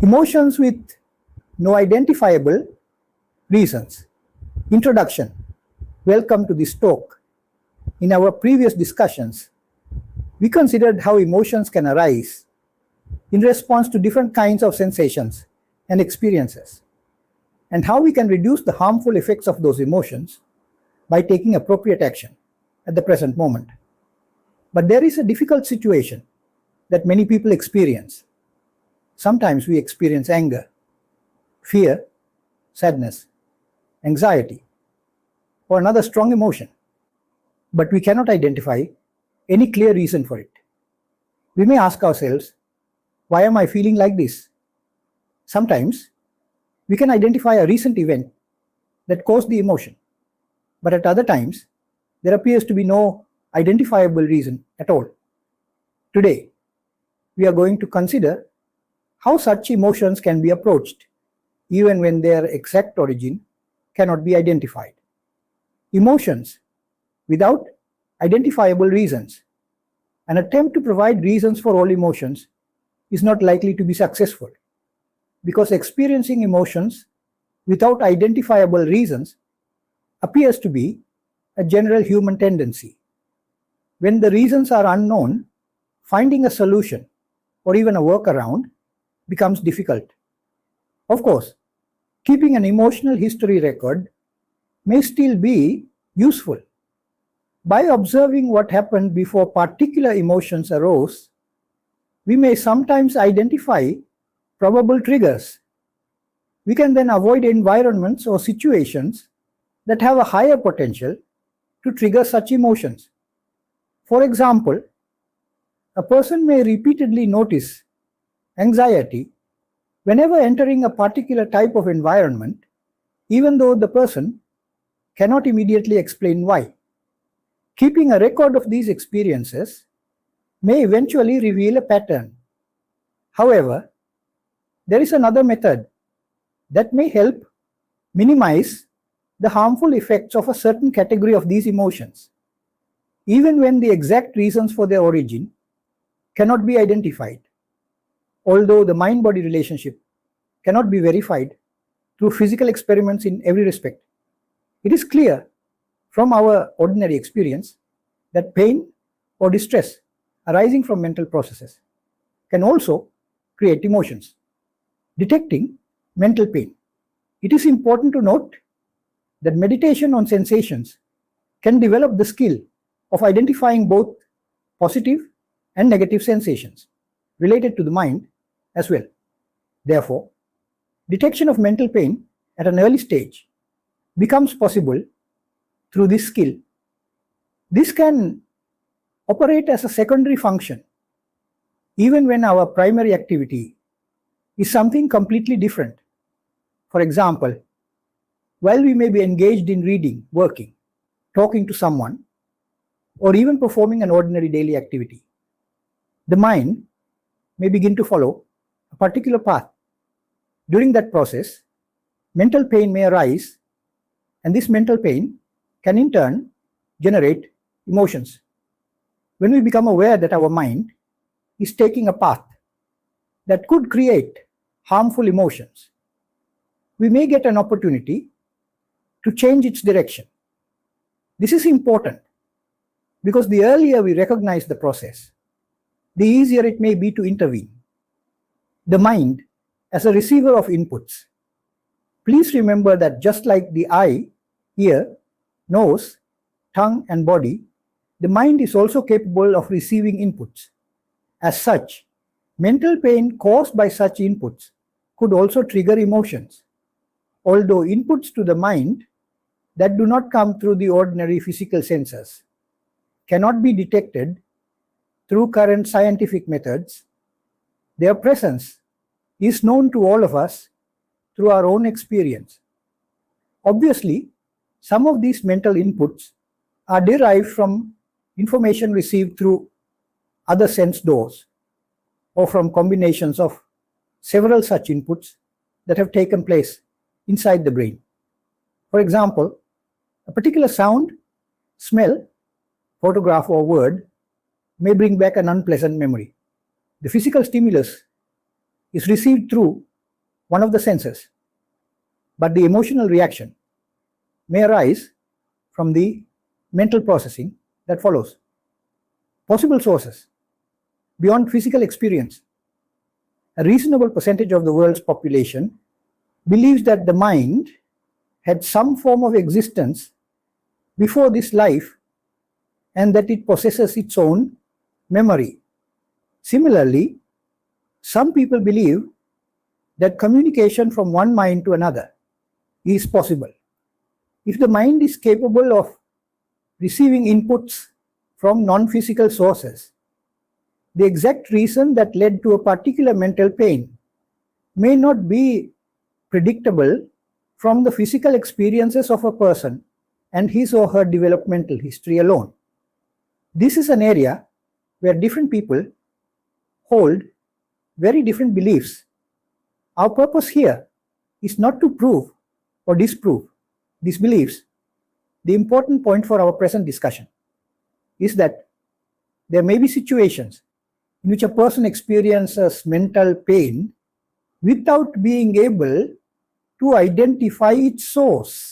Emotions with no identifiable reasons. Introduction. Welcome to this talk. In our previous discussions, we considered how emotions can arise in response to different kinds of sensations and experiences, and how we can reduce the harmful effects of those emotions by taking appropriate action at the present moment. But there is a difficult situation that many people experience. Sometimes we experience anger, fear, sadness, anxiety, or another strong emotion, but we cannot identify any clear reason for it. We may ask ourselves, why am I feeling like this? Sometimes we can identify a recent event that caused the emotion, but at other times there appears to be no identifiable reason at all. Today, we are going to consider how such emotions can be approached, even when their exact origin cannot be identified. Emotions without identifiable reasons. An attempt to provide reasons for all emotions is not likely to be successful, because experiencing emotions without identifiable reasons appears to be a general human tendency. When the reasons are unknown, finding a solution or even a workaround becomes difficult. Of course, keeping an emotional history record may still be useful. By observing what happened before particular emotions arose, we may sometimes identify probable triggers. We can then avoid environments or situations that have a higher potential to trigger such emotions. For example, a person may repeatedly notice anxiety whenever entering a particular type of environment, even though the person cannot immediately explain why. Keeping a record of these experiences may eventually reveal a pattern. However, there is another method that may help minimize the harmful effects of a certain category of these emotions, even when the exact reasons for their origin cannot be identified. Although the mind-body relationship cannot be verified through physical experiments in every respect, it is clear from our ordinary experience that pain or distress arising from mental processes can also create emotions. Detecting mental pain. It is important to note that meditation on sensations can develop the skill of identifying both positive and negative sensations related to the mind as well. Therefore, detection of mental pain at an early stage becomes possible through this skill. This can operate as a secondary function even when our primary activity is something completely different. For example, while we may be engaged in reading, working, talking to someone, or even performing an ordinary daily activity, the mind may begin to follow a particular path. During that process, mental pain may arise, and this mental pain can in turn generate emotions. When we become aware that our mind is taking a path that could create harmful emotions, we may get an opportunity to change its direction. This is important because the earlier we recognize the process, the easier it may be to intervene. The mind as a receiver of inputs. Please remember that just like the eye, ear, nose, tongue, and body, the mind is also capable of receiving inputs. As such, mental pain caused by such inputs could also trigger emotions. Although inputs to the mind that do not come through the ordinary physical senses cannot be detected through current scientific methods, their presence is known to all of us through our own experience. Obviously, some of these mental inputs are derived from information received through other sense doors or from combinations of several such inputs that have taken place inside the brain. For example, a particular sound, smell, photograph, or word may bring back an unpleasant memory. The physical stimulus is received through one of the senses, but the emotional reaction may arise from the mental processing that follows. Possible sources beyond physical experience. A reasonable percentage of the world's population believes that the mind had some form of existence before this life and that it possesses its own memory. Similarly, some people believe that communication from one mind to another is possible. If the mind is capable of receiving inputs from non-physical sources, the exact reason that led to a particular mental pain may not be predictable from the physical experiences of a person and his or her developmental history alone. This is an area where different people hold very different beliefs. Our purpose here is not to prove or disprove these beliefs. The important point for our present discussion is that there may be situations in which a person experiences mental pain without being able to identify its source.